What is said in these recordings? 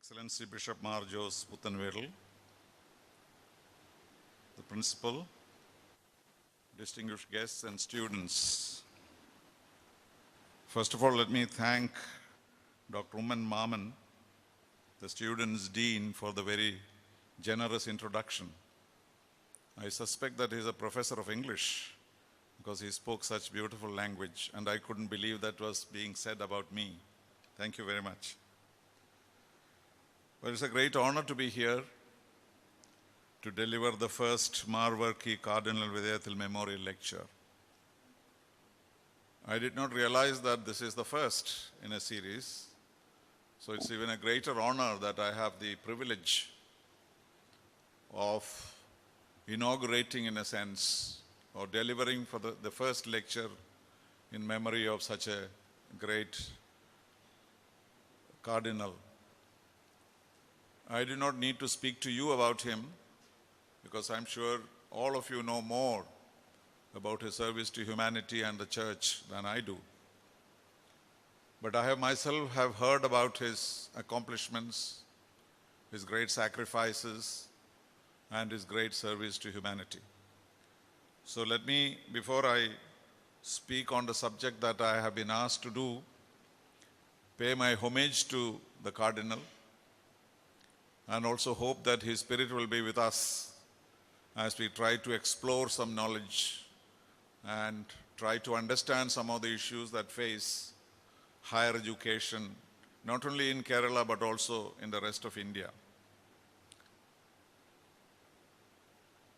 Excellency Bishop Marjos Puthanvedal, the Principal, distinguished guests and students. First of all, let me thank Dr. Umman Maman, the student's dean, for the very generous introduction. I suspect that he's a professor of English because he spoke such beautiful language, and I couldn't believe that was being said about me. Thank you very much. Well, it's a great honor to be here to deliver the first Marvarki Cardinal Vidayathil Memorial Lecture. I did not realize that this is the first in a series, so it's even a greater honor that I have the privilege of inaugurating, in a sense, or delivering for the first lecture in memory of such a great cardinal. I do not need to speak to you about him because I'm sure all of you know more about his service to humanity and the church than I do. But I have myself heard about his accomplishments, his great sacrifices, and his great service to humanity. So let me, before I speak on the subject that I have been asked to do, pay my homage to the Cardinal and also hope that his spirit will be with us as we try to explore some knowledge and try to understand some of the issues that face higher education, not only in Kerala but also in the rest of India.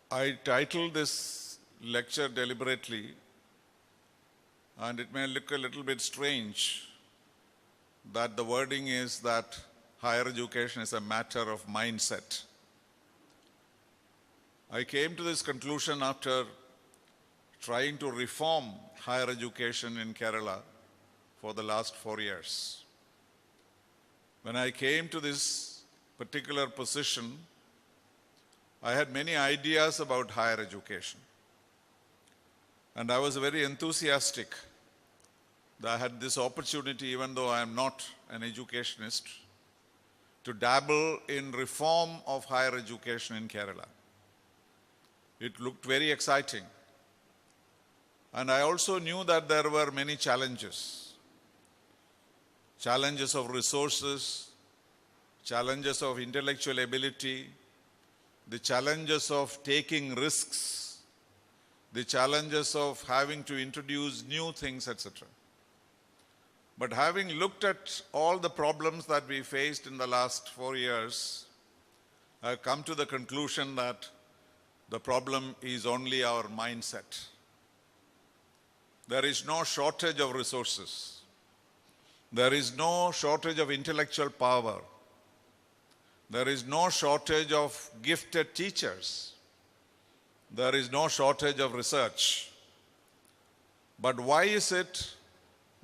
I titled this lecture deliberately, and it may look a little bit strange that the wording is that higher education is a matter of mindset. I came to this conclusion after trying to reform higher education in Kerala for the last 4 years. When I came to this particular position, I had many ideas about higher education. And I was very enthusiastic that I had this opportunity, even though I am not an educationist, to dabble in reform of higher education in Kerala. It looked very exciting. And I also knew that there were many challenges. Challenges of resources, challenges of intellectual ability, the challenges of taking risks, the challenges of having to introduce new things, etc. But having looked at all the problems that we faced in the last 4 years, I've come to the conclusion that the problem is only our mindset. There is no shortage of resources. There is no shortage of intellectual power. There is no shortage of gifted teachers. There is no shortage of research. But why is it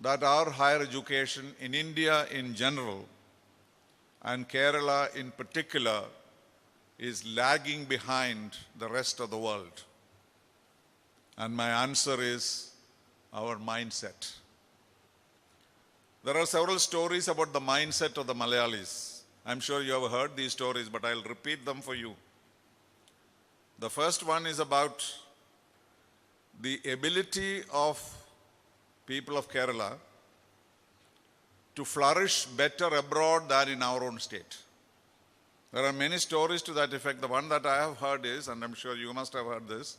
that our higher education in India in general and Kerala in particular is lagging behind the rest of the world? And my answer is our mindset. There are several stories about the mindset of the Malayalis. I'm sure you have heard these stories, but I'll repeat them for you. The first one is about the ability of people of Kerala to flourish better abroad than in our own state. There are many stories to that effect. The one that I have heard is, and I'm sure you must have heard this,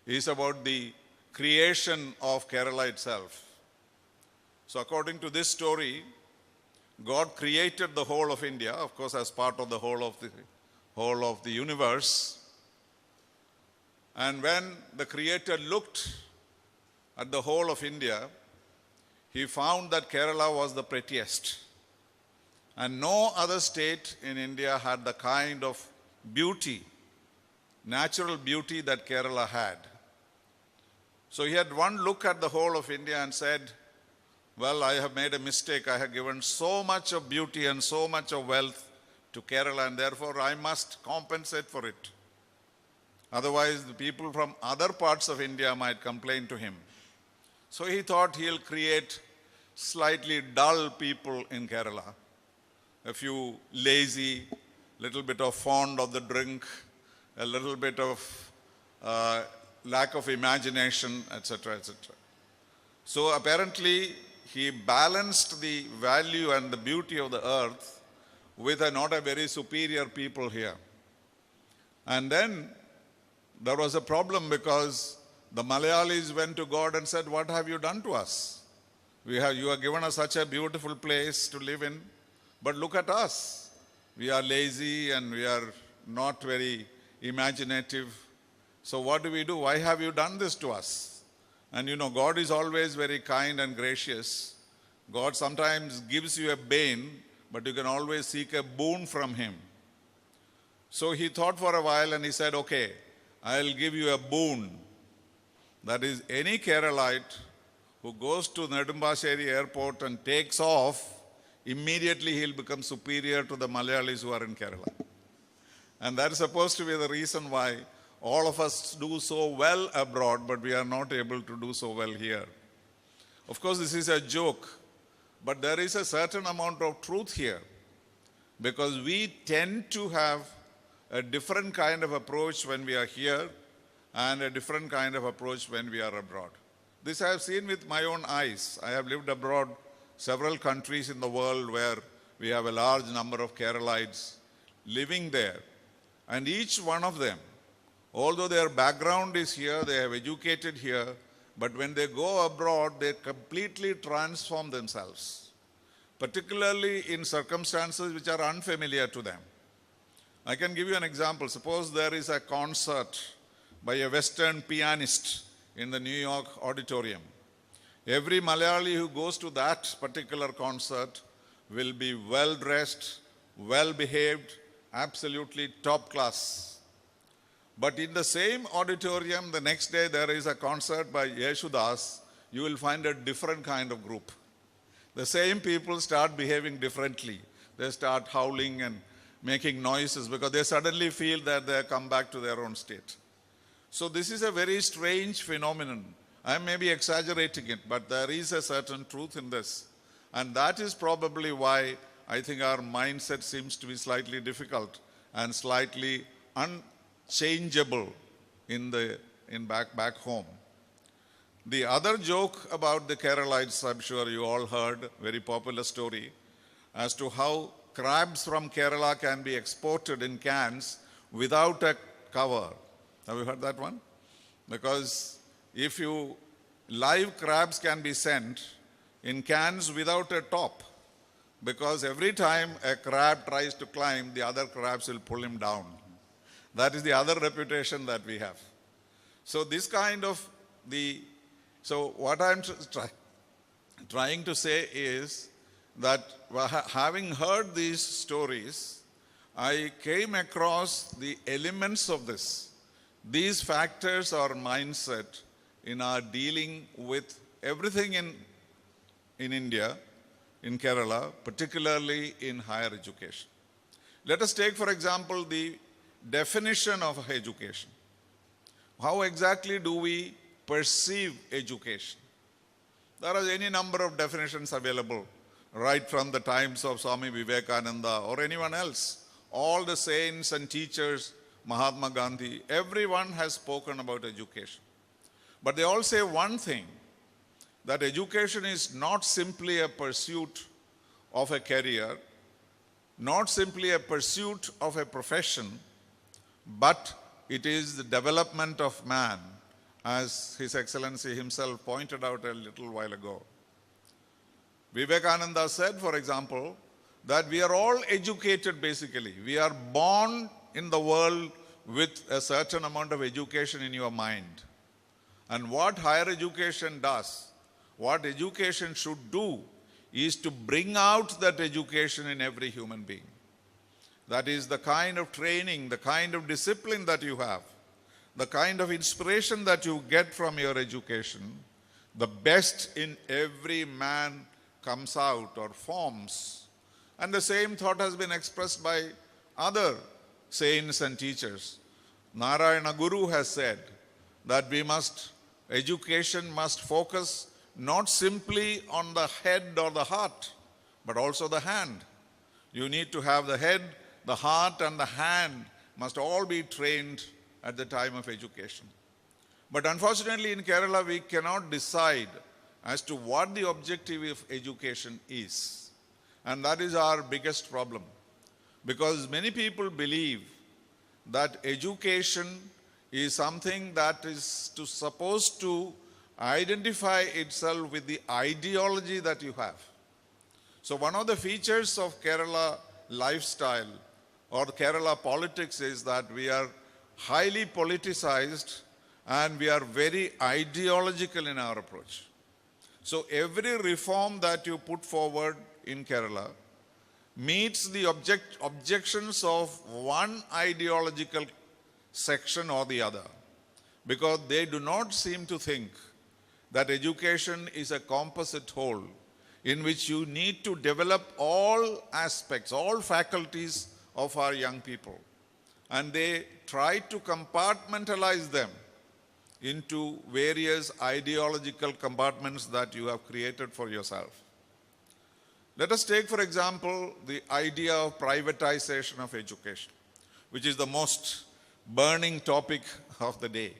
is about the creation of Kerala itself. So according to this story, God created the whole of India, of course, as part of the whole of the universe. And when the Creator looked at the whole of India, he found that Kerala was the prettiest. And no other state in India had the kind of beauty, natural beauty that Kerala had. So he had one look at the whole of India and said, well, I have made a mistake. I have given so much of beauty and so much of wealth to Kerala, and therefore I must compensate for it. Otherwise, the people from other parts of India might complain to him. So he thought he'll create slightly dull people in Kerala a few lazy, little bit of fond of the drink, a little bit of lack of imagination, etc., etc. So apparently he balanced the value and the beauty of the earth with not a very superior people here. And then there was a problem because the Malayalis went to God and said, "What have you done to us? You have given us such a beautiful place to live in, but look at us. We are lazy and we are not very imaginative. So what do we do? Why have you done this to us?" And you know, God is always very kind and gracious. God sometimes gives you a bane, but you can always seek a boon from him. So he thought for a while and he said, "Okay, I'll give you a boon. That is, any Keralite who goes to Nedumbasheri airport and takes off, immediately he'll become superior to the Malayalis who are in Kerala." And that is supposed to be the reason why all of us do so well abroad, but we are not able to do so well here. Of course, this is a joke, but there is a certain amount of truth here, because we tend to have a different kind of approach when we are here and a different kind of approach when we are abroad. This I have seen with my own eyes. I have lived abroad, several countries in the world where we have a large number of Keralites living there. And each one of them, although their background is here, they have educated here, but when they go abroad, they completely transform themselves, particularly in circumstances which are unfamiliar to them. I can give you an example. Suppose there is a concert by a Western pianist in the New York auditorium. Every Malayali who goes to that particular concert will be well dressed, well behaved, absolutely top class. But in the same auditorium, the next day there is a concert by Yeshudas, you will find a different kind of group. The same people start behaving differently. They start howling and making noises because they suddenly feel that they have come back to their own state. So this is a very strange phenomenon. I may be exaggerating it, but there is a certain truth in this. And that is probably why I think our mindset seems to be slightly difficult and slightly unchangeable back home. The other joke about the Keralites, I'm sure you all heard, very popular story, as to how crabs from Kerala can be exported in cans without a cover. Have you heard that one? Because if you, live crabs can be sent in cans without a top, because every time a crab tries to climb, the other crabs will pull him down. That is the other reputation that we have. So this kind of so what I'm trying to say is that having heard these stories, I came across the elements of this. These factors or mindset in our dealing with everything in India, in Kerala, particularly in higher education. Let us take, for example, the definition of education. How exactly do we perceive education? There are any number of definitions available, right from the times of Swami Vivekananda or anyone else. All the saints and teachers, Mahatma Gandhi, everyone has spoken about education. But they all say one thing, that education is not simply a pursuit of a career, not simply a pursuit of a profession, but it is the development of man, as His Excellency himself pointed out a little while ago. Vivekananda said, for example, that we are all educated basically. We are born in the world with a certain amount of education in your mind. And what higher education does, what education should do, is to bring out that education in every human being. That is the kind of training, the kind of discipline that you have, the kind of inspiration that you get from your education. The best in every man comes out or forms. And the same thought has been expressed by other saints and teachers. Narayana Guru has said that education must focus not simply on the head or the heart, but also the hand. You need to have the head, the heart, and the hand must all be trained at the time of education. But unfortunately, in Kerala, we cannot decide as to what the objective of education is. And that is our biggest problem. Because many people believe that education is something that is supposed to identify itself with the ideology that you have. So one of the features of Kerala lifestyle or Kerala politics is that we are highly politicized and we are very ideological in our approach. So every reform that you put forward in Kerala meets the objections of one ideological section or the other, because they do not seem to think that education is a composite whole in which you need to develop all aspects, all faculties of our young people. And they try to compartmentalize them into various ideological compartments that you have created for yourself. Let us take, for example, the idea of privatization of education, which is the most burning topic of the day.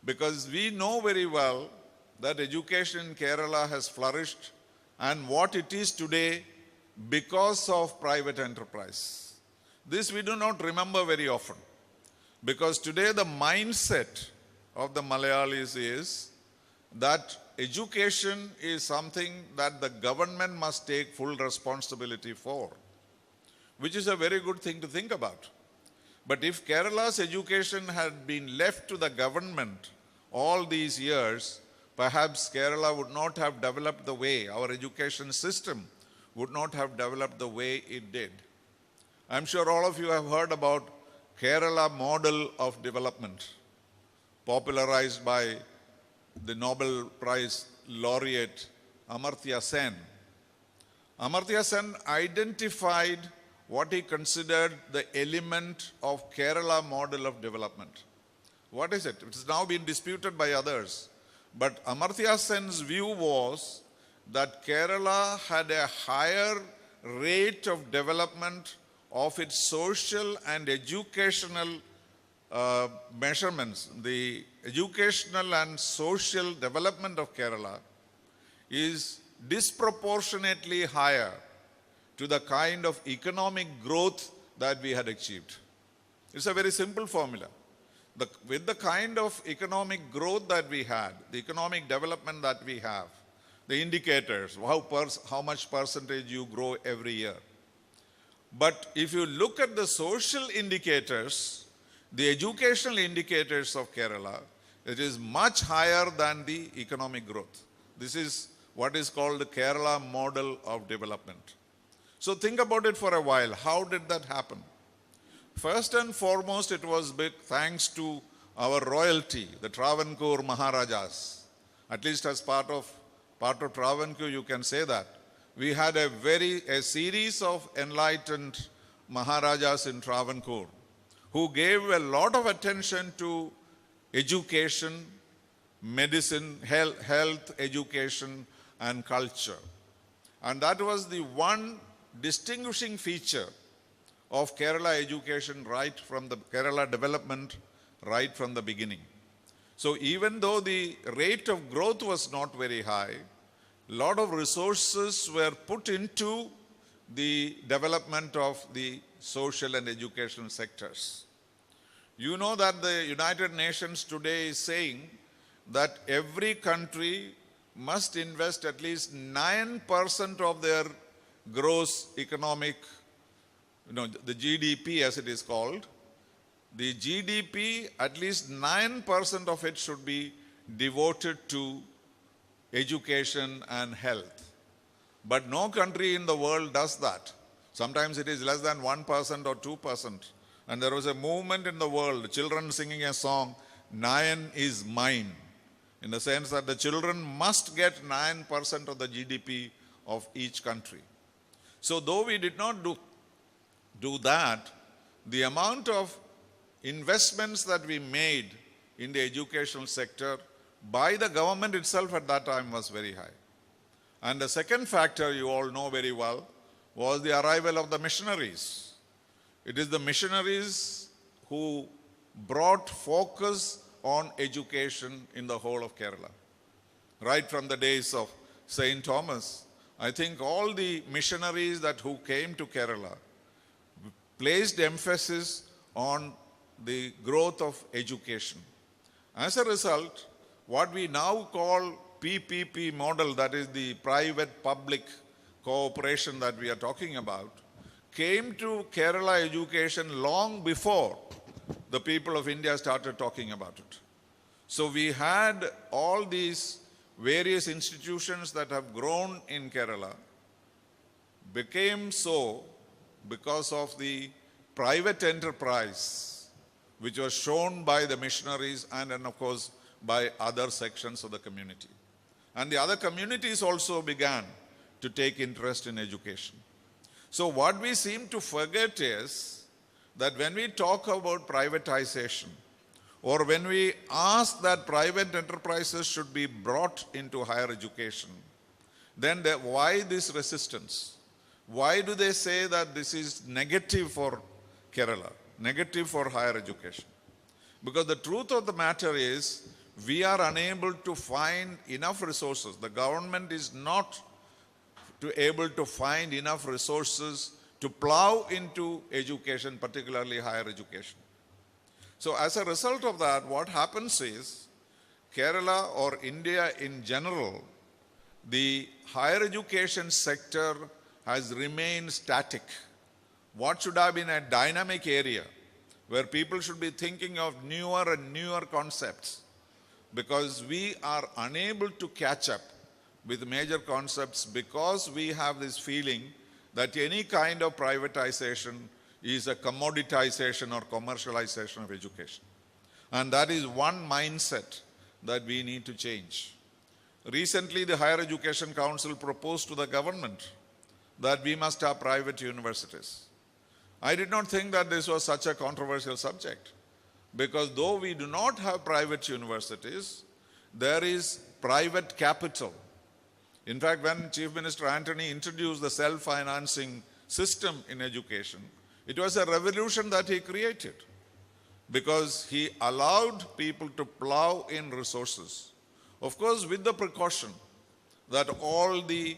Because we know very well that education in Kerala has flourished and what it is today because of private enterprise. This we do not remember very often, because today the mindset of the Malayalis is that education is something that the government must take full responsibility for, which is a very good thing to think about. But if Kerala's education had been left to the government all these years, perhaps Kerala would not have developed the way, our education system would not have developed the way it did. I'm sure all of you have heard about Kerala model of development, popularized by the Nobel Prize laureate Amartya Sen. Amartya Sen identified what he considered the element of Kerala model of development. What is it? It has now been disputed by others. But Amartya Sen's view was that Kerala had a higher rate of development of its social and educational measurements. The educational and social development of Kerala is disproportionately higher to the kind of economic growth that we had achieved. It's a very simple formula. With the kind of economic growth that we had, the economic development that we have, the indicators, how much percentage you grow every year. But if you look at the social indicators, the educational indicators of Kerala, it is much higher than the economic growth. This is what is called the Kerala model of development. So think about it for a while. How did that happen? First and foremost, it was big thanks to our royalty, the Travancore Maharajas. At least as part of Travancore, you can say that. We had a series of enlightened Maharajas in Travancore who gave a lot of attention to education, medicine, health, education, and culture. And that was the one distinguishing feature of Kerala education right from the Kerala development right from the beginning. So even though the rate of growth was not very high, a lot of resources were put into the development of the social and educational sectors. You know that the United Nations today is saying that every country must invest at least 9% of their gross economic, the GDP as it is called. The GDP, at least 9% of it should be devoted to education and health. But no country in the world does that. Sometimes it is less than 1% or 2%. And there was a movement in the world, children singing a song, "Nayan is mine," in the sense that the children must get 9% of the GDP of each country. So though we did not do that, the amount of investments that we made in the educational sector by the government itself at that time was very high. And the second factor you all know very well was the arrival of the missionaries. It is the missionaries who brought focus on education in the whole of Kerala. Right from the days of St. Thomas, I think all the missionaries who came to Kerala placed emphasis on the growth of education. As a result, what we now call PPP model, that is the private-public cooperation that we are talking about, came to Kerala education long before the people of India started talking about it. So we had all these various institutions that have grown in Kerala became so because of the private enterprise which was shown by the missionaries and then of course by other sections of the community. And the other communities also began to take interest in education. So what we seem to forget is that when we talk about privatization, or when we ask that private enterprises should be brought into higher education, then why this resistance? Why do they say that this is negative for Kerala, negative for higher education? Because the truth of the matter is, we are unable to find enough resources. The government is not able to find enough resources to plow into education, particularly higher education. So as a result of that, what happens is, Kerala or India in general, the higher education sector has remained static. What should have been a dynamic area where people should be thinking of newer and newer concepts, because we are unable to catch up with major concepts because we have this feeling that any kind of privatization is a commoditization or commercialization of education. And that is one mindset that we need to change. Recently, the Higher Education Council proposed to the government that we must have private universities. I did not think that this was such a controversial subject, because though we do not have private universities, there is private capital. In fact, when Chief Minister Antony introduced the self-financing system in education, it was a revolution that he created, because he allowed people to plow in resources. Of course, with the precaution that all the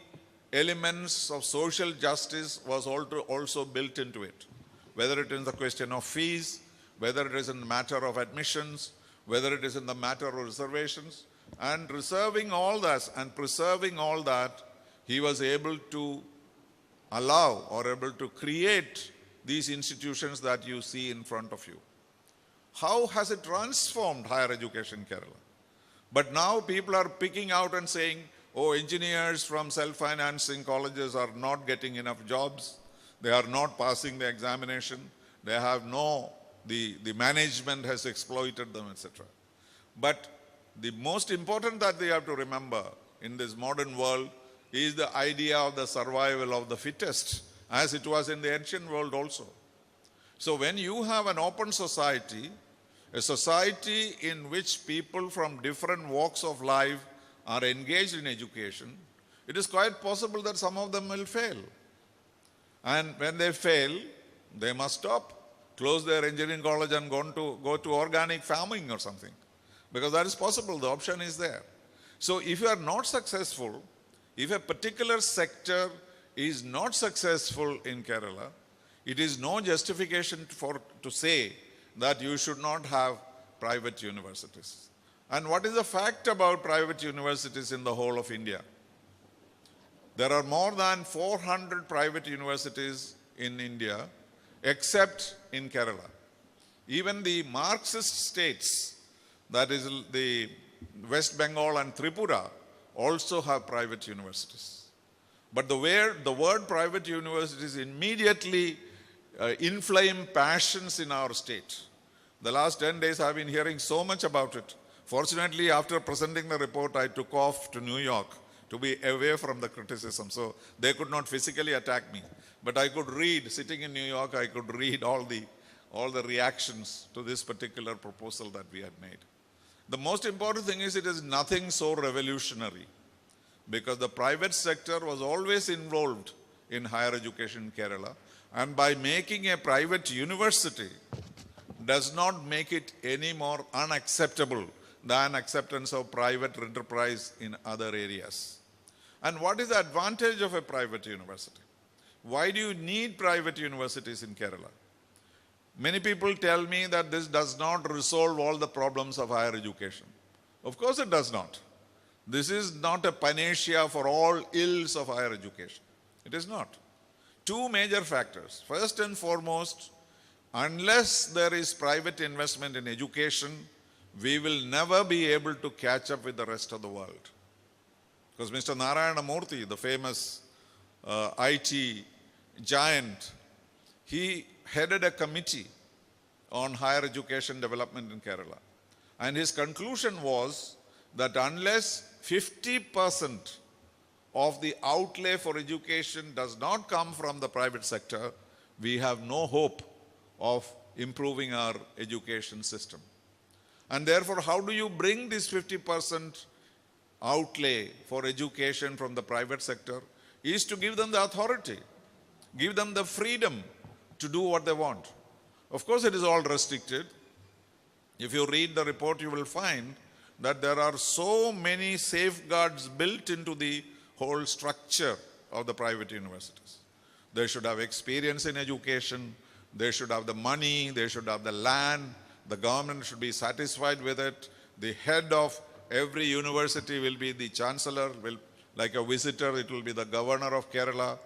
elements of social justice was also built into it, whether it is the question of fees, whether it is in the matter of admissions, whether it is in the matter of reservations, and reserving all that and preserving all that, he was able to allow or able to create these institutions that you see in front of you. How has it transformed higher education in Kerala? But now people are picking out and saying, oh, engineers from self-financing colleges are not getting enough jobs. They are not passing the examination. They have the management has exploited them, etc. But the most important that they have to remember in this modern world is the idea of the survival of the fittest, as it was in the ancient world also. So when you have an open society, a society in which people from different walks of life are engaged in education, it is quite possible that some of them will fail. And when they fail, they must stop, close their engineering college and go to organic farming or something. Because that is possible, the option is there. So if you are not successful, if a particular sector is not successful in Kerala, it is no justification to say that you should not have private universities. And what is the fact about private universities in the whole of India? There are more than 400 private universities in India, except in Kerala. Even the Marxist states, that is the West Bengal and Tripura, also have private universities. But the word private universities immediately inflame passions in our state. The last 10 days I've been hearing so much about it. Fortunately, after presenting the report, I took off to New York to be away from the criticism. So they could not physically attack me. But I could read, sitting in New York, I could read all the reactions to this particular proposal that we had made. The most important thing is it is nothing so revolutionary, because the private sector was always involved in higher education in Kerala. And by making a private university does not make it any more unacceptable than acceptance of private enterprise in other areas. And what is the advantage of a private university? Why do you need private universities in Kerala? Many people tell me that this does not resolve all the problems of higher education. Of course it does not. This is not a panacea for all ills of higher education. It is not. Two major factors. First and foremost, unless there is private investment in education, we will never be able to catch up with the rest of the world. Because Mr. Narayana Murthy, the famous IT giant, he headed a committee on higher education development in Kerala. And his conclusion was that unless 50% of the outlay for education does not come from the private sector, we have no hope of improving our education system. And therefore, how do you bring this 50% outlay for education from the private sector? Is to give them the authority, give them the freedom to do what they want. Of course, it is all restricted. If you read the report, you will find that there are so many safeguards built into the whole structure of the private universities. They should have experience in education, they should have the money, they should have the land, the government should be satisfied with it. The head of every university will be the chancellor, like a visitor, it will be the governor of Kerala.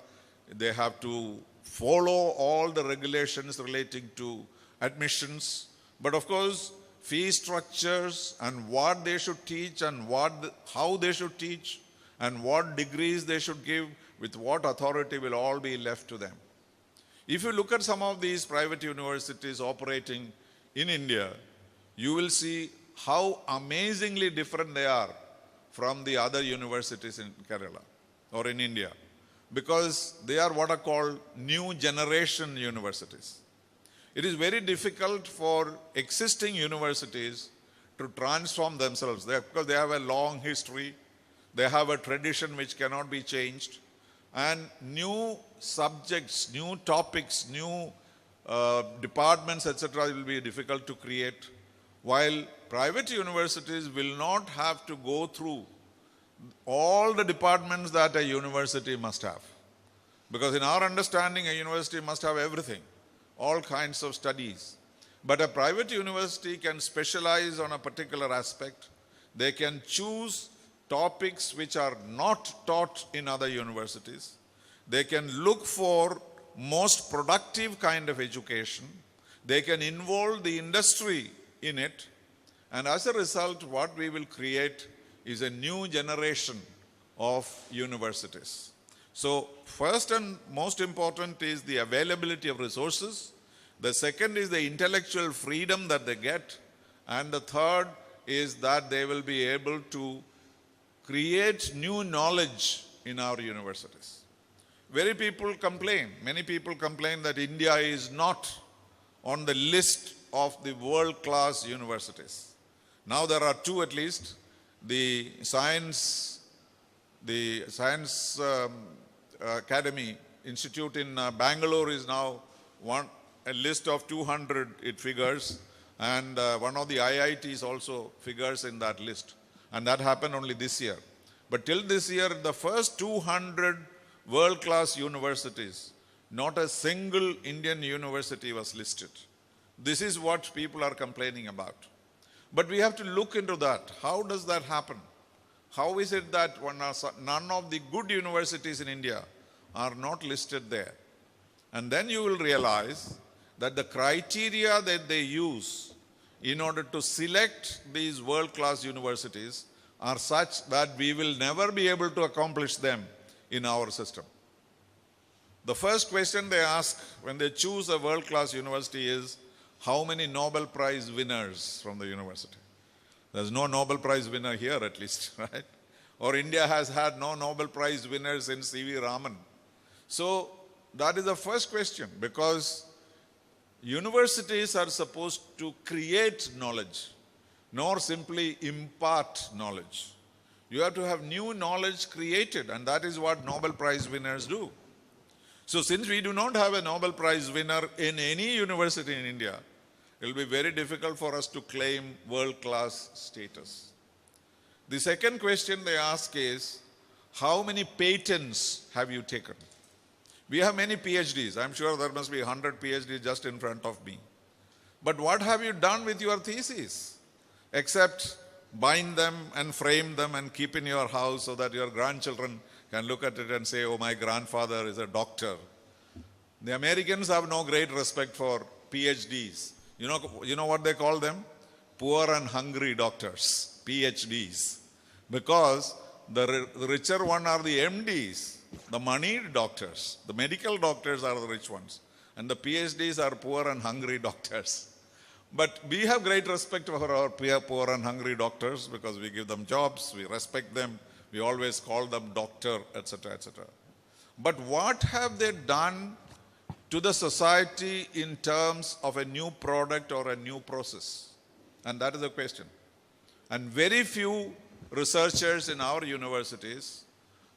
They have to follow all the regulations relating to admissions. But of course, fee structures and what they should teach and how they should teach and what degrees they should give, with what authority, will all be left to them. If you look at some of these private universities operating in India, you will see how amazingly different they are from the other universities in Kerala or in India, because they are what are called new generation universities. It is very difficult for existing universities to transform themselves because they have a long history, they have a tradition which cannot be changed, and new subjects, new topics, new departments, etc. will be difficult to create, while private universities will not have to go through all the departments that a university must have. Because in our understanding, a university must have everything, all kinds of studies. But a private university can specialize on a particular aspect. They can choose topics which are not taught in other universities. They can look for most productive kind of education. They can involve the industry in it. And as a result, what we will create is a new generation of universities. So first and most important is the availability of resources. The second is the intellectual freedom that they get. And the third is that they will be able to create new knowledge in our universities. Many people complain that India is not on the list of the world-class universities. Now there are two at least. The Science Academy Institute in Bangalore is now a list of 200 it figures, and one of the IITs also figures in that list, and that happened only this year. But till this year, the first 200 world-class universities, not a single Indian university was listed. This is what people are complaining about. But we have to look into that. How does that happen? How is it that none of the good universities in India are not listed there? And then you will realize that the criteria that they use in order to select these world-class universities are such that we will never be able to accomplish them in our system. The first question they ask when they choose a world-class university is, how many Nobel Prize winners from the university? There's no Nobel Prize winner here at least, right? Or India has had no Nobel Prize winners since C.V. Raman. So that is the first question, because universities are supposed to create knowledge, nor simply impart knowledge. You have to have new knowledge created, and that is what Nobel Prize winners do. So since we do not have a Nobel Prize winner in any university in India, it will be very difficult for us to claim world-class status. The second question they ask is, how many patents have you taken? We have many PhDs. I'm sure there must be 100 PhDs just in front of me. But what have you done with your theses? Except bind them and frame them and keep in your house so that your grandchildren can look at it and say, oh, my grandfather is a doctor. The Americans have no great respect for PhDs. You know what they call them? Poor and hungry doctors, PhDs. Because the richer one are the MDs, the moneyed doctors. The medical doctors are the rich ones. And the PhDs are poor and hungry doctors. But we have great respect for our poor and hungry doctors because we give them jobs, we respect them, we always call them doctor, etc., etc. But what have they done to the society in terms of a new product or a new process? And that is the question. And very few researchers in our universities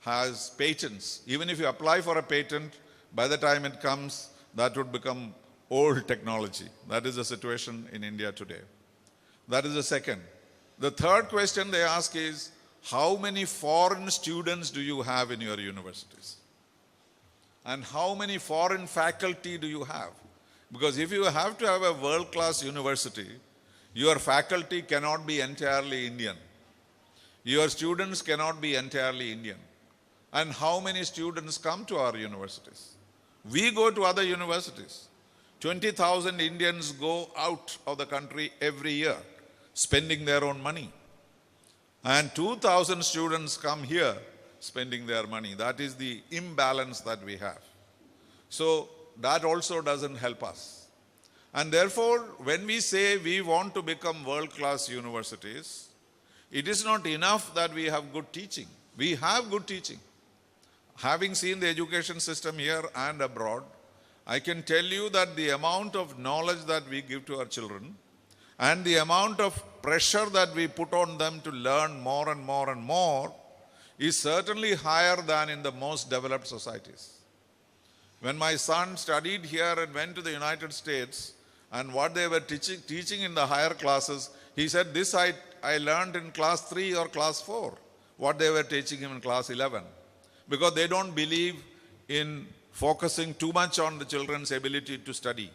has patents. Even if you apply for a patent, by the time it comes, that would become old technology. That is the situation in India today. That is the second. The third question they ask is, how many foreign students do you have in your universities? And how many foreign faculty do you have? Because if you have to have a world-class university, your faculty cannot be entirely Indian. Your students cannot be entirely Indian. And how many students come to our universities? We go to other universities. 20,000 Indians go out of the country every year, spending their own money. And 2,000 students come here, spending their money. That is the imbalance that we have. So that also doesn't help us. And therefore, when we say we want to become world-class universities, it is not enough that we have good teaching. We have good teaching. Having seen the education system here and abroad, I can tell you that the amount of knowledge that we give to our children and the amount of pressure that we put on them to learn more and more and more is certainly higher than in the most developed societies. When my son studied here and went to the United States, and what they were teaching in the higher classes, he said, this I learned in class 3 or class 4, what they were teaching him in class 11. Because they don't believe in focusing too much on the children's ability to study.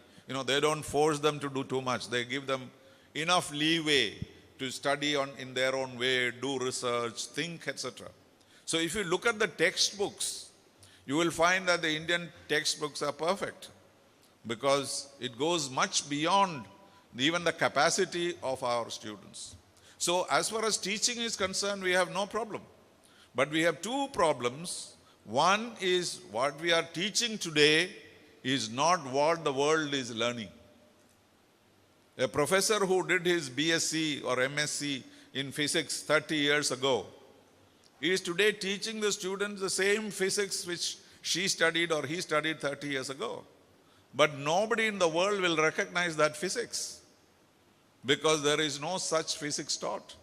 They don't force them to do too much. They give them enough leeway to study in their own way, do research, think, etc. So if you look at the textbooks, you will find that the Indian textbooks are perfect because it goes much beyond even the capacity of our students. So as far as teaching is concerned, we have no problem. But we have two problems. One is what we are teaching today is not what the world is learning. A professor who did his BSc or MSc in physics 30 years ago is today teaching the students the same physics which she studied or he studied 30 years ago. But nobody in the world will recognize that physics because there is no such physics taught.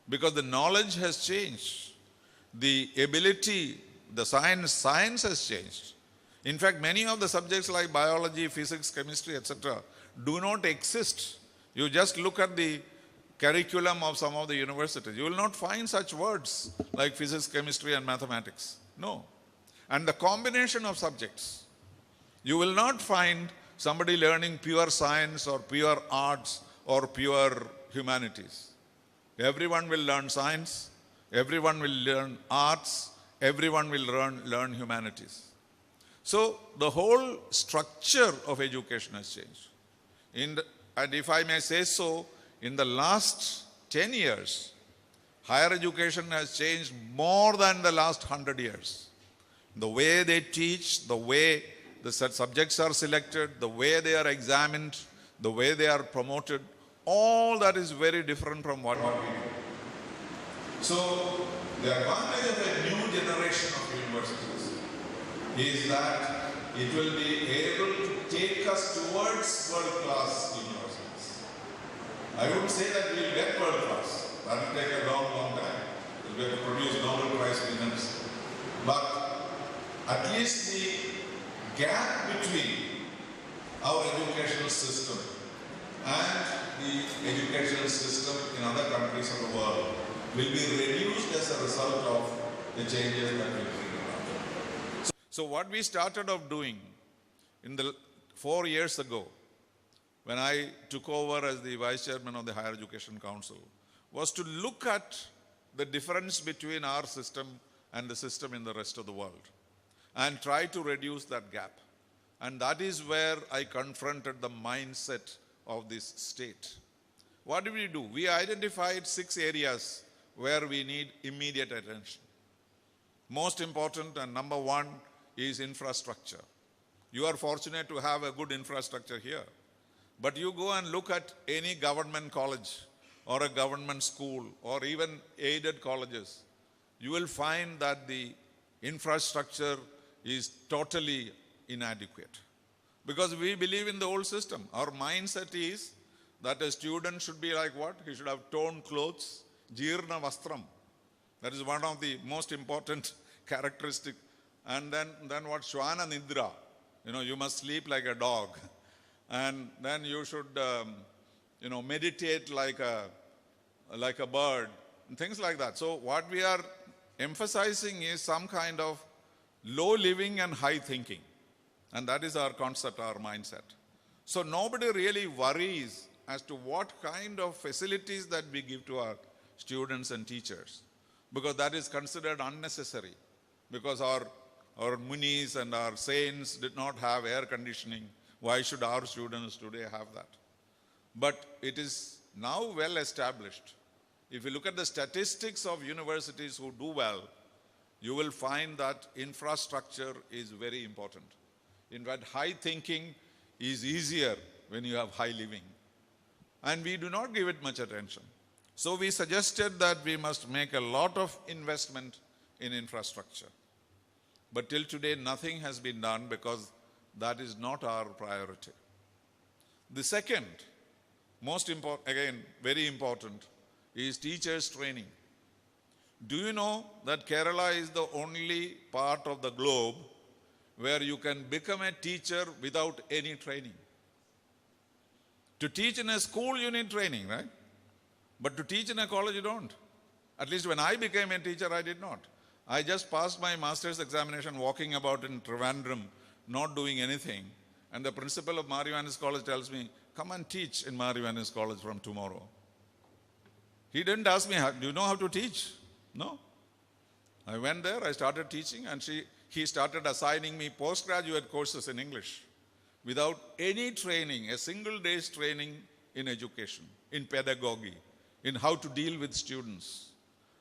Because the knowledge has changed. The ability, the science has changed. In fact, many of the subjects like biology, physics, chemistry, etc. do not exist. You just look at the curriculum of some of the universities. You will not find such words like physics, chemistry, and mathematics. No. And the combination of subjects. You will not find somebody learning pure science or pure arts or pure humanities. Everyone will learn science. Everyone will learn arts. Everyone will learn humanities. So the whole structure of education has changed. And if I may say so, in the last 10 years, higher education has changed more than the last 100 years. The way they teach, the way the subjects are selected, the way they are examined, the way they are promoted, all that is very different from what we do. So the advantage of a new generation of universities is that it will be able to take us towards world-class universities. I wouldn't say that we will get world-class. That will take a long, long time. We have to produce Nobel Prize winners. But at least the gap between our educational system and the educational system in other countries of the world will be reduced as a result of the changes that we bring about. So what we started off doing in the 4 years ago, when I took over as the Vice Chairman of the Higher Education Council, was to look at the difference between our system and the system in the rest of the world and try to reduce that gap. And that is where I confronted the mindset of this state. What did we do? We identified 6 areas where we need immediate attention. Most important and number 1 is infrastructure. You are fortunate to have a good infrastructure here. But you go and look at any government college or a government school or even aided colleges, you will find that the infrastructure is totally inadequate. Because we believe in the old system. Our mindset is that a student should be like what? He should have torn clothes, jeerna vastram. That is one of the most important characteristics. And then what? Shwana nidra. You must sleep like a dog. And then you should, meditate like a bird, and things like that. So what we are emphasizing is some kind of low living and high thinking. And that is our concept, our mindset. So nobody really worries as to what kind of facilities that we give to our students and teachers, because that is considered unnecessary, because our munis and our saints did not have air conditioning. Why should our students today have that? But it is now well established. If you look at the statistics of universities who do well, you will find that infrastructure is very important. In fact, high thinking is easier when you have high living. And we do not give it much attention. So we suggested that we must make a lot of investment in infrastructure. But till today, nothing has been done because that is not our priority. The second, most important, again, very important, is teachers training. Do you know that Kerala is the only part of the globe where you can become a teacher without any training? To teach in a school, you need training, right? But to teach in a college, you don't. At least when I became a teacher, I did not. I just passed my master's examination walking about in Trivandrum, not doing anything. And the principal of Marivanis College tells me, come and teach in Marivanis College from tomorrow. He didn't ask me, do you know how to teach? No. I went there, I started teaching, and he started assigning me postgraduate courses in English without any training, a single day's training in education, in pedagogy, in how to deal with students.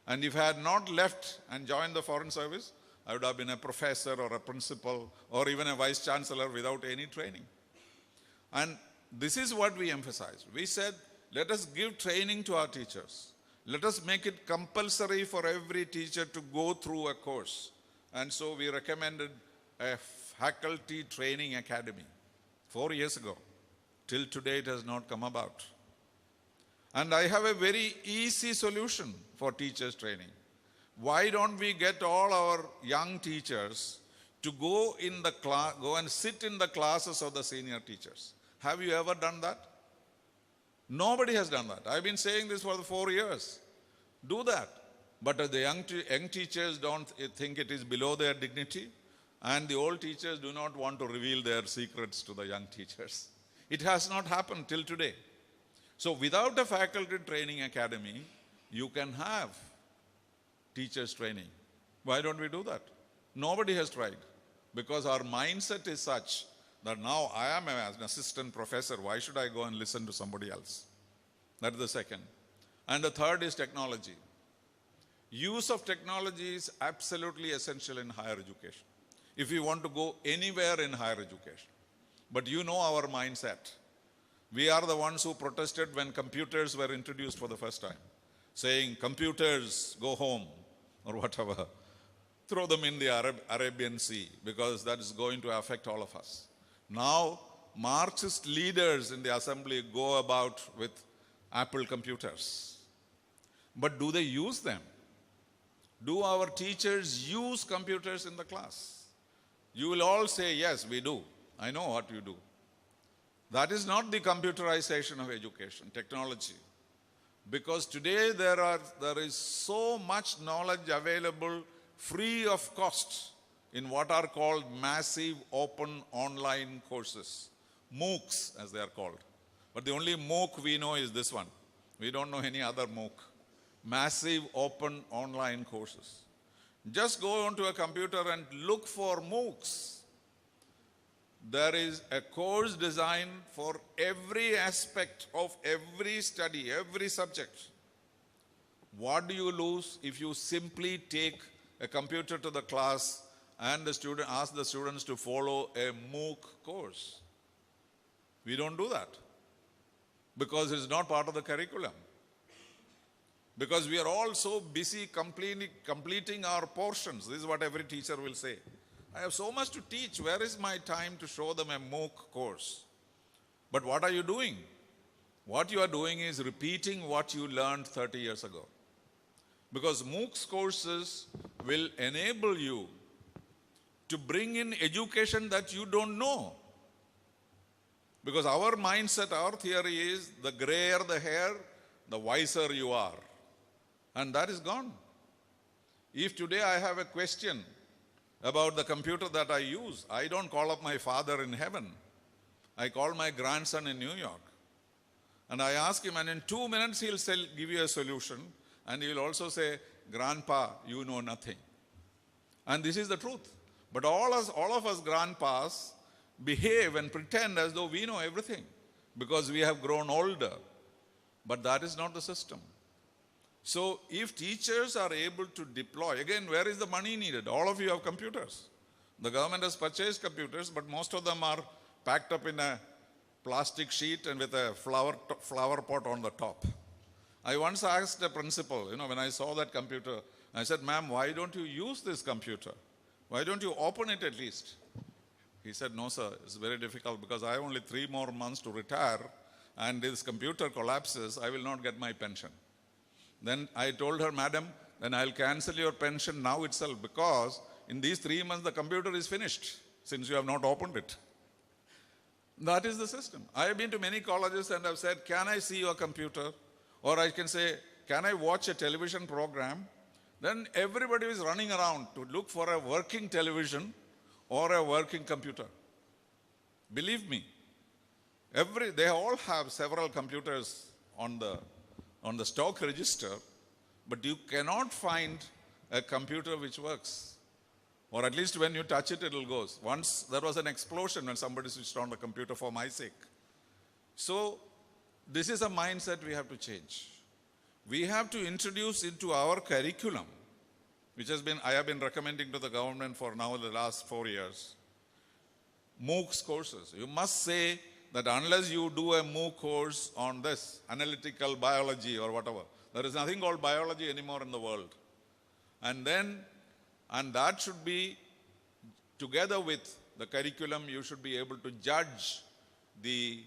And if I had not left and joined the Foreign Service, I would have been a professor or a principal or even a vice chancellor without any training. And this is what we emphasized. We said, let us give training to our teachers. Let us make it compulsory for every teacher to go through a course. And so we recommended a faculty training academy 4 years ago. Till today, it has not come about. And I have a very easy solution for teachers training. Why don't we get all our young teachers to go and sit in the classes of the senior teachers? Have you ever done that? Nobody has done that. I've been saying this for the 4 years. Do that. But the young teachers don't think it is below their dignity, and the old teachers do not want to reveal their secrets to the young teachers. It has not happened till today. So without a faculty training academy, you can have teachers training. Why don't we do that? Nobody has tried, because our mindset is such that now I am an assistant professor. Why should I go and listen to somebody else? That is the second. And the third is technology. Use of technology is absolutely essential in higher education, if we want to go anywhere in higher education. But you know our mindset. We are the ones who protested when computers were introduced for the first time, saying, computers, go home, or whatever. Throw them in the Arabian Sea, because that is going to affect all of us. Now, Marxist leaders in the assembly go about with Apple computers. But do they use them? Do our teachers use computers in the class? You will all say, yes, we do. I know what you do. That is not the computerization of education, technology. Because today there is so much knowledge available free of cost in what are called massive open online courses. MOOCs, as they are called. But the only MOOC we know is this one. We don't know any other MOOC. Massive open online courses. Just go onto a computer and look for MOOCs. There is a course designed for every aspect of every study, every subject. What do you lose if you simply take a computer to the class and ask the students to follow a MOOC course? We don't do that because it's not part of the curriculum. Because we are all so busy completing our portions. This is what every teacher will say. I have so much to teach. Where is my time to show them a MOOC course? But what are you doing? What you are doing is repeating what you learned 30 years ago. Because MOOCs courses will enable you to bring in education that you don't know. Because our mindset, our theory is the grayer the hair, the wiser you are. And that is gone. If today I have a question about the computer that I use, I don't call up my father in heaven. I call my grandson in New York. And I ask him, and in 2 minutes he'll give you a solution. And he will also say, Grandpa, you know nothing. And this is the truth. But all of us grandpas behave and pretend as though we know everything because we have grown older. But that is not the system. So if teachers are able to deploy, again, where is the money needed? All of you have computers. The government has purchased computers, but most of them are packed up in a plastic sheet and with a flower pot on the top. I once asked a principal, when I saw that computer, I said, ma'am, why don't you use this computer? Why don't you open it at least? He said, no, sir, it's very difficult because I have only 3 more months to retire, and this computer collapses, I will not get my pension. Then I told her, madam, then I'll cancel your pension now itself because in these 3 months the computer is finished since you have not opened it. That is the system. I have been to many colleges and have said, can I see your computer? Or I can say, can I watch a television program? Then everybody is running around to look for a working television or a working computer. Believe me, they all have several computers on the stock register, but you cannot find a computer which works. Or at least when you touch it, it will go. Once there was an explosion when somebody switched on the computer for my sake. So this is a mindset we have to change. We have to introduce into our curriculum, which I have been recommending to the government for now the last 4 years, MOOCs courses. You must say that unless you do a MOOC course on this, analytical biology or whatever, there is nothing called biology anymore in the world. And that should be, together with the curriculum, you should be able to judge the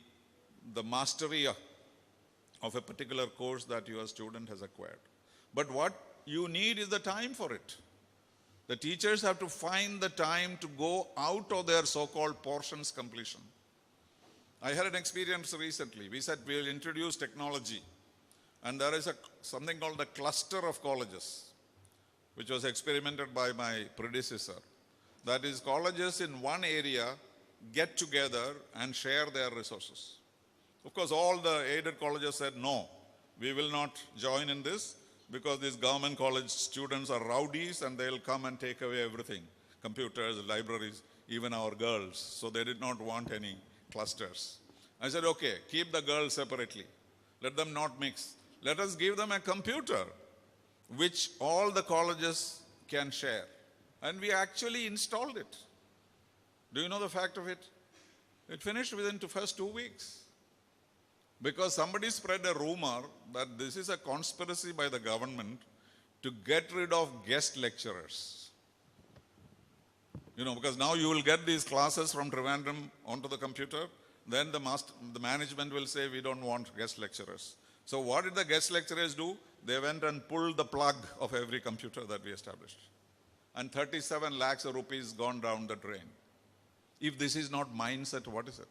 mastery of a particular course that your student has acquired. But what you need is the time for it. The teachers have to find the time to go out of their so-called portions completion. I had an experience recently. We said we'll introduce technology. And there is something called the cluster of colleges, which was experimented by my predecessor. That is, colleges in one area get together and share their resources. Of course, all the aided colleges said, no, we will not join in this because these government college students are rowdies and they'll come and take away everything, computers, libraries, even our girls. So they did not want any clusters. I said, okay, keep the girls separately. Let them not mix. Let us give them a computer which all the colleges can share. And we actually installed it. Do you know the fact of it? It finished within the first 2 weeks. Because somebody spread a rumor that this is a conspiracy by the government to get rid of guest lecturers. Because now you will get these classes from Trivandrum onto the computer, then the management will say, we don't want guest lecturers. So what did the guest lecturers do? They went and pulled the plug of every computer that we established. and 37 lakhs of rupees gone down the drain. If this is not mindset, what is it?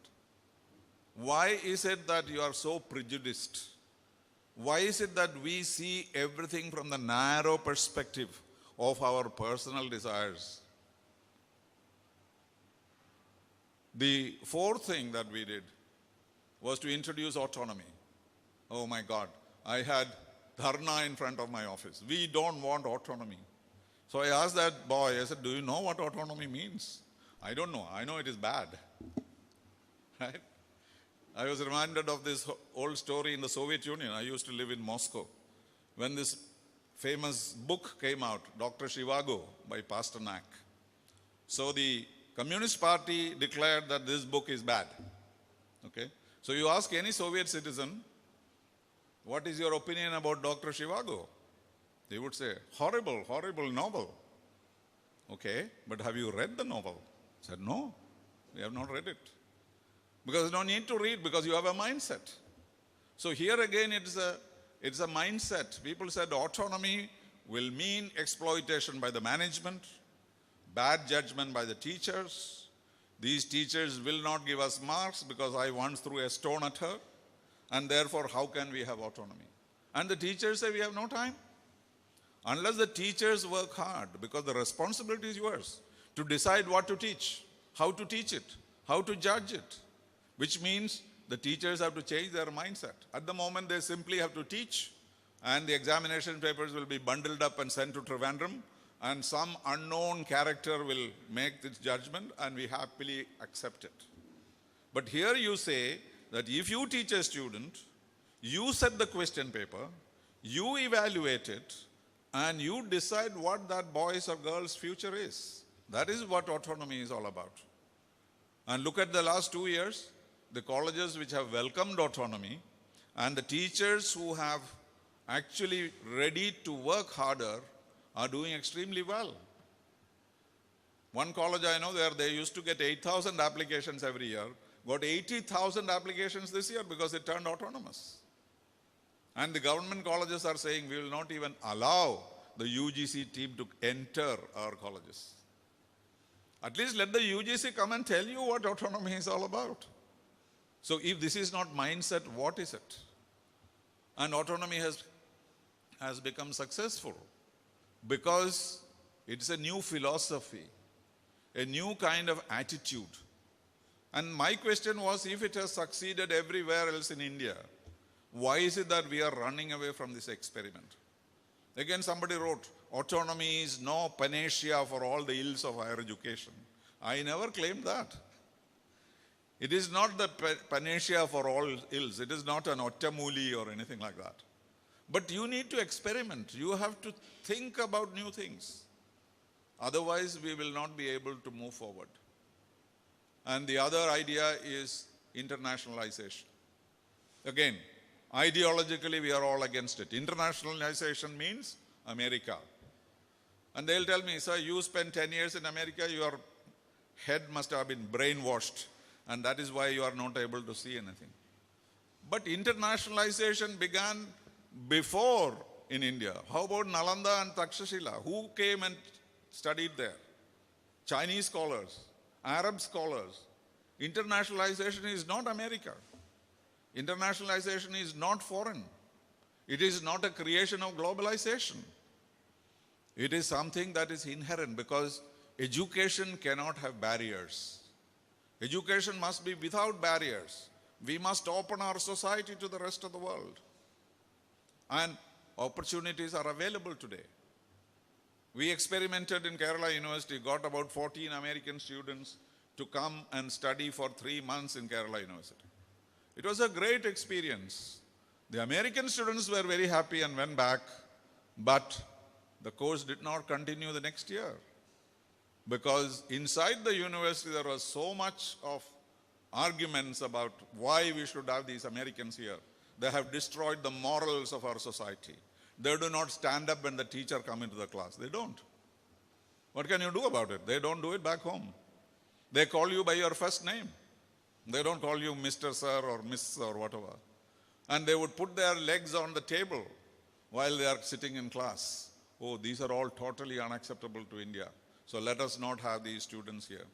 Why is it that you are so prejudiced? Why is it that we see everything from the narrow perspective of our personal desires? The fourth thing that we did was to introduce autonomy. Oh my God, I had dharna in front of my office. We don't want autonomy. So I asked that boy, I said, do you know what autonomy means? I don't know. I know it is bad. Right? I was reminded of this old story in the Soviet Union. I used to live in Moscow. When this famous book came out, Dr. Zhivago by Pasternak. So the Communist Party declared that this book is bad. Okay? So you ask any Soviet citizen, what is your opinion about Dr. Zhivago? They would say, horrible, horrible novel. Okay, but have you read the novel? I said, no, we have not read it. Because there's no need to read, because you have a mindset. So here again, it's a mindset. People said autonomy will mean exploitation by the management, bad judgment by the teachers. These teachers will not give us marks because I once threw a stone at her, and therefore how can we have autonomy? And the teachers say we have no time. Unless the teachers work hard, because the responsibility is yours to decide what to teach, how to teach it, how to judge it, which means the teachers have to change their mindset. At the moment, they simply have to teach, and the examination papers will be bundled up and sent to Trivandrum, and some unknown character will make this judgment, and we happily accept it. But here you say that if you teach a student, you set the question paper, you evaluate it, and you decide what that boy's or girl's future is. That is what autonomy is all about. And look at the last 2 years, the colleges which have welcomed autonomy and the teachers who have actually ready to work harder are doing extremely well. One college I know there, they used to get 8,000 applications every year, got 80,000 applications this year because it turned autonomous. And the government colleges are saying we will not even allow the UGC team to enter our colleges. At least let the UGC come and tell you what autonomy is all about. So if this is not mindset, what is it? And autonomy has become successful because it's a new philosophy, a new kind of attitude. And my question was, if it has succeeded everywhere else in India, why is it that we are running away from this experiment? Again, somebody wrote, autonomy is no panacea for all the ills of higher education. I never claimed that. It is not the panacea for all ills. It is not an ottamuli or anything like that. But you need to experiment. You have to think about new things. Otherwise, we will not be able to move forward. And the other idea is internationalization. Again, ideologically, we are all against it. Internationalization means America. And they'll tell me, sir, you spent 10 years in America, your head must have been brainwashed, and that is why you are not able to see anything. But internationalization began before in India. How about Nalanda and Takshashila? Who came and studied there? Chinese scholars, Arab scholars. Internationalization is not America. Internationalization is not foreign. It is not a creation of globalization. It is something that is inherent because education cannot have barriers. Education must be without barriers. We must open our society to the rest of the world. And opportunities are available today. We experimented in Kerala University, got about 14 American students to come and study for 3 months in Kerala University. It was a great experience. The American students were very happy and went back, but the course did not continue the next year because inside the university there was so much of arguments about why we should have these Americans here. They have destroyed the morals of our society. They do not stand up when the teacher comes into the class. They don't. What can you do about it? They don't do it back home. They call you by your first name. They don't call you Mr. Sir or Miss or whatever. And they would put their legs on the table while they are sitting in class. oh, these are all totally unacceptable to India. So let us not have these students here.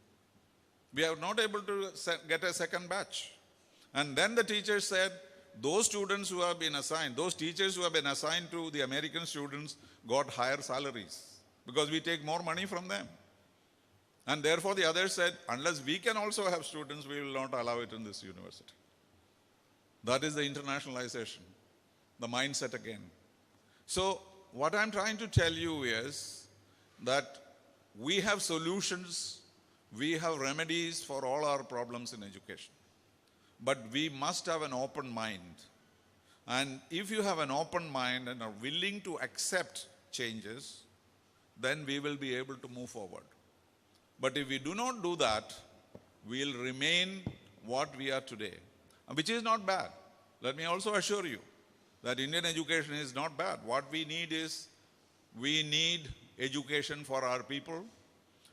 We are not able to get a second batch. And then the teachers said, those students who have been assigned, those teachers who have been assigned to the American students got higher salaries because we take more money from them. And therefore the others said, unless we can also have students, we will not allow it in this university. That is the internationalization, the mindset again. So what I'm trying to tell you is that we have solutions, we have remedies for all our problems in education. But we must have an open mind. And if you have an open mind and are willing to accept changes, then we will be able to move forward. But if we do not do that, we will remain what we are today, which is not bad. Let me also assure you that Indian education is not bad. What we need is, we need education for our people,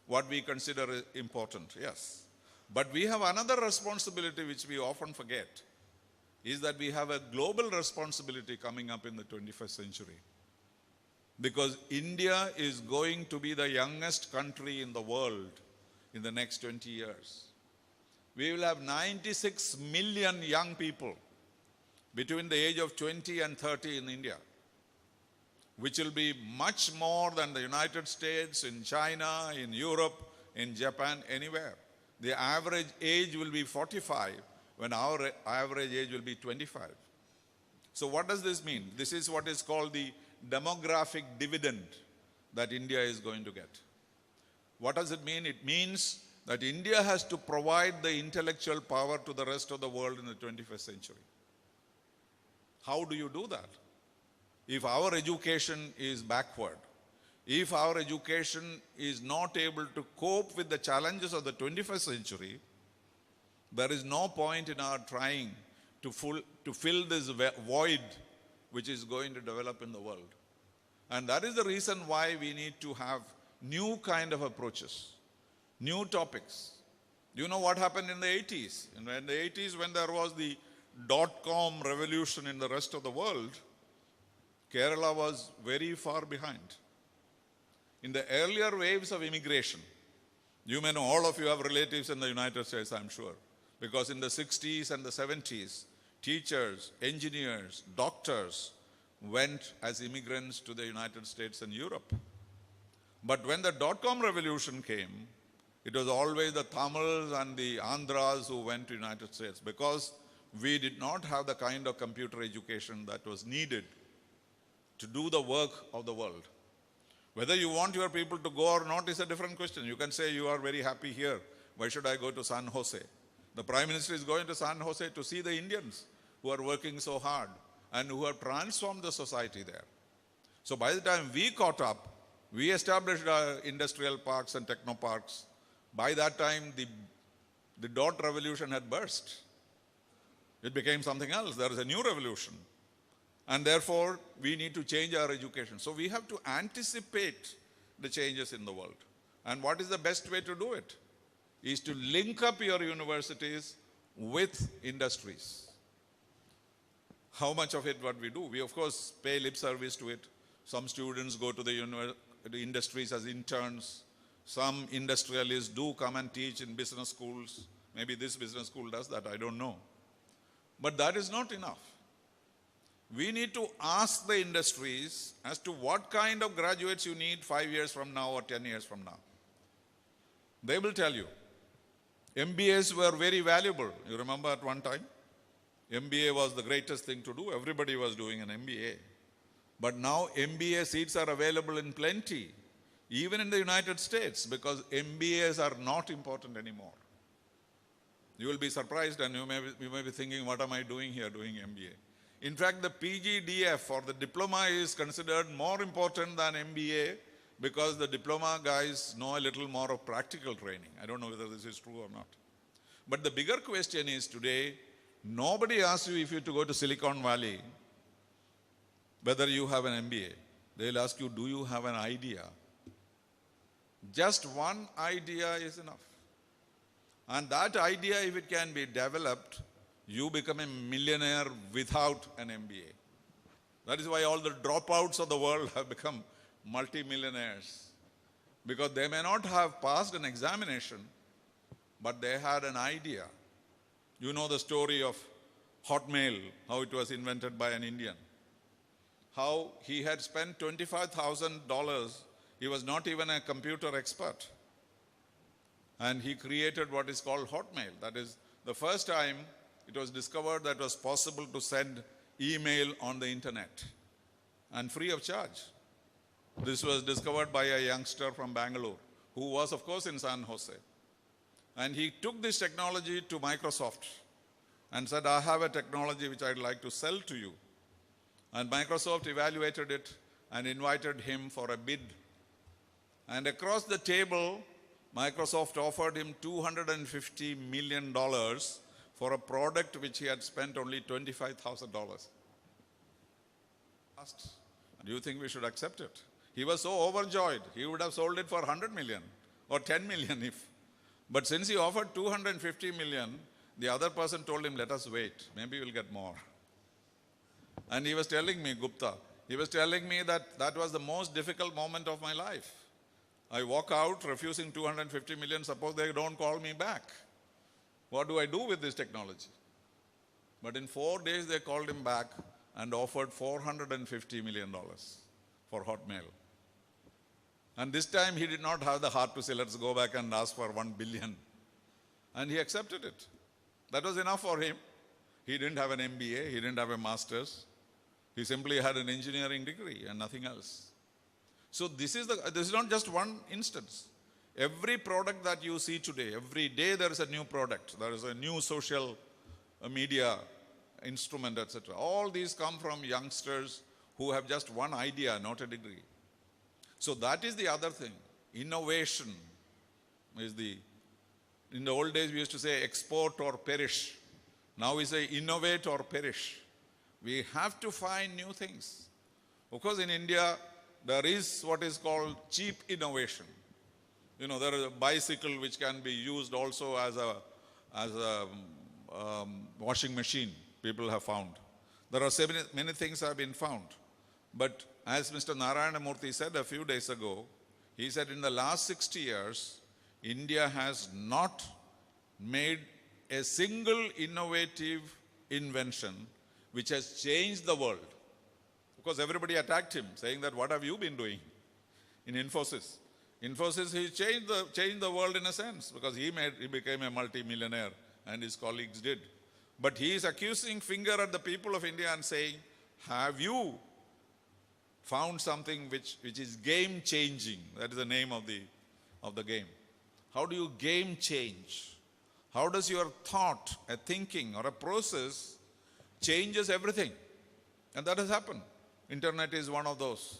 what we consider important, yes. But we have another responsibility which we often forget, is that we have a global responsibility coming up in the 21st century. Because India is going to be the youngest country in the world in the next 20 years. We will have 96 million young people between the age of 20 and 30 in India, which will be much more than the United States, in China, in Europe, in Japan, anywhere. The average age will be 45, when our average age will be 25. So what does this mean? This is what is called the demographic dividend that India is going to get. What does it mean? It means that India has to provide the intellectual power to the rest of the world in the 21st century. How do you do that? If our education is backward, if our education is not able to cope with the challenges of the 21st century, there is no point in our trying to fill this void which is going to develop in the world. And that is the reason why we need to have new kind of approaches, new topics. Do you know what happened in the 80s? In the 80s, when there was the dot-com revolution in the rest of the world, Kerala was very far behind. In the earlier waves of immigration, you may know, all of you have relatives in the United States, I'm sure, because in the 60s and the 70s, teachers, engineers, doctors went as immigrants to the United States and Europe. But when the dot-com revolution came, it was always the Tamils and the Andhras who went to the United States, because we did not have the kind of computer education that was needed to do the work of the world. Whether you want your people to go or not is a different question. You can say you are very happy here. Why should I go to San Jose? The Prime Minister is going to San Jose to see the Indians who are working so hard and who have transformed the society there. So by the time we caught up, we established our industrial parks and techno parks. By that time, the dot revolution had burst. It became something else. There is a new revolution. And therefore, we need to change our education. So we have to anticipate the changes in the world. And what is the best way to do it? Is to link up your universities with industries. How much of it what we do? We of course pay lip service to it. Some students go to the industries as interns. Some industrialists do come and teach in business schools. Maybe this business school does that, I don't know. But that is not enough. We need to ask the industries as to what kind of graduates you need 5 years from now or 10 years from now. They will tell you. MBAs were very valuable. You remember at one time? MBA was the greatest thing to do. Everybody was doing an MBA. But now MBA seats are available in plenty, even in the United States, because MBAs are not important anymore. You will be surprised and you may be thinking, what am I doing here doing MBA? In fact, the PGDF or the diploma is considered more important than MBA because the diploma guys know a little more of practical training. I don't know whether this is true or not. But the bigger question is today, nobody asks you if you to go to Silicon Valley, whether you have an MBA. They'll ask you, do you have an idea? Just one idea is enough. And that idea, if it can be developed, you become a millionaire without an MBA. That is why all the dropouts of the world have become multimillionaires because they may not have passed an examination, but they had an idea. You know the story of Hotmail, how it was invented by an Indian. How he had spent $25,000. He was not even a computer expert. And he created what is called Hotmail. That is the first time it was discovered that it was possible to send email on the internet and free of charge. This was discovered by a youngster from Bangalore who was, of course, in San Jose. And he took this technology to Microsoft and said, I have a technology which I'd like to sell to you. And Microsoft evaluated it and invited him for a bid. And across the table, Microsoft offered him $250 million for a product which he had spent only $25,000. Asked, do you think we should accept it? He was so overjoyed. He would have sold it for 100 million or 10 million if. But since he offered 250 million, the other person told him, let us wait. Maybe we'll get more. And he was telling me, Gupta, he was telling me that that was the most difficult moment of my life. I walk out refusing 250 million, suppose they don't call me back. What do I do with this technology? But in 4 days they called him back and offered $450 million for Hotmail. And this time he did not have the heart to say, let's go back and ask for 1 billion. And he accepted it. That was enough for him. He didn't have an MBA, he didn't have a master's. He simply had an engineering degree and nothing else. So this is not just one instance. Every product that you see today, every day there is a new product. There is a new social media instrument, etc. All these come from youngsters who have just one idea, not a degree. So that is the other thing. Innovation is in the old days we used to say export or perish. Now we say innovate or perish. We have to find new things. Of course, in India, there is what is called cheap innovation. There is a bicycle which can be used also as a washing machine, people have found. There are many things have been found. But as Mr. Narayana Murthy said a few days ago, he said in the last 60 years, India has not made a single innovative invention which has changed the world. Because everybody attacked him, saying that, what have you been doing in Infosys? Infosys, he changed the world in a sense, because he became a multi-millionaire and his colleagues did. But he is accusing finger at the people of India and saying, have you found something which is game-changing? That is the name of the game. How do you game change? How does your thought, a thinking or a process changes everything? And that has happened. Internet is one of those.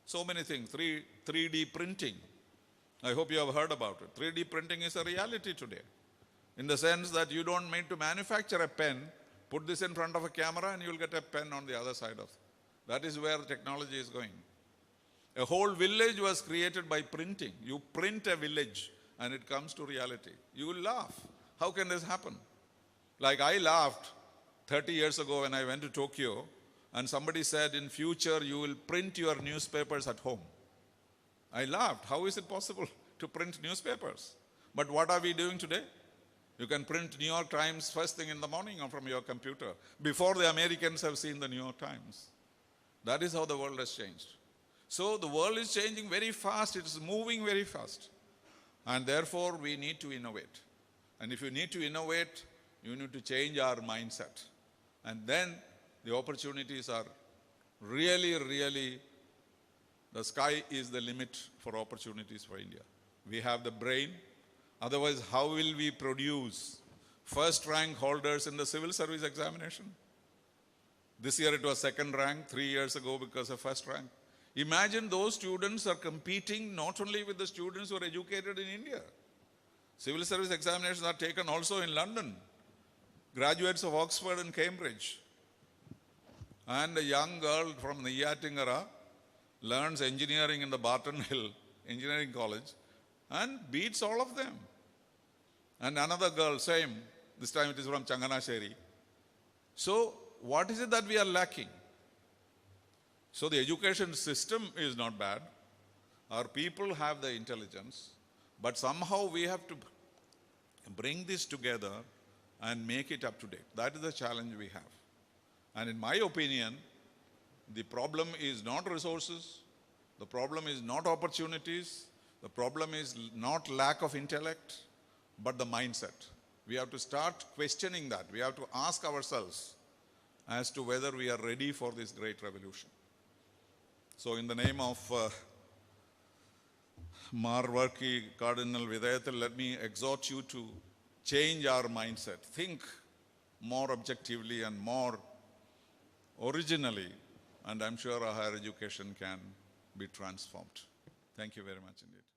So many things. 3D printing. I hope you have heard about it. 3D printing is a reality today. In the sense that you don't need to manufacture a pen, put this in front of a camera and you will get a pen on the other side of it. That is where technology is going. A whole village was created by printing. You print a village and it comes to reality. You will laugh. How can this happen? Like I laughed 30 years ago when I went to Tokyo and somebody said, in future you will print your newspapers at home. I laughed. How is it possible to print newspapers? But what are we doing today? You can print New York Times first thing in the morning or from your computer, before the Americans have seen the New York Times. That is how the world has changed. So the world is changing very fast. It is moving very fast. And therefore, we need to innovate. And if you need to innovate, you need to change our mindset. And then the opportunities are really, the sky is the limit for opportunities for India. We have the brain. Otherwise, how will we produce first rank holders in the civil service examination? This year it was second rank, 3 years ago because of first rank. Imagine those students are competing not only with the students who are educated in India. Civil service examinations are taken also in London. Graduates of Oxford and Cambridge. And a young girl from Neyyattingara learns engineering in the Barton Hill Engineering College and beats all of them. And another girl, same, this time it is from Changanasheri. So, what is it that we are lacking? So the education system is not bad. Our people have the intelligence, but somehow we have to bring this together and make it up to date. That is the challenge we have. And in my opinion, the problem is not resources, the problem is not opportunities, the problem is not lack of intellect, but the mindset. We have to start questioning that. We have to ask ourselves as to whether we are ready for this great revolution. So in the name of Marvarki Cardinal Vidayathil, let me exhort you to change our mindset. Think more objectively and more originally, and I'm sure our higher education can be transformed. Thank you very much indeed.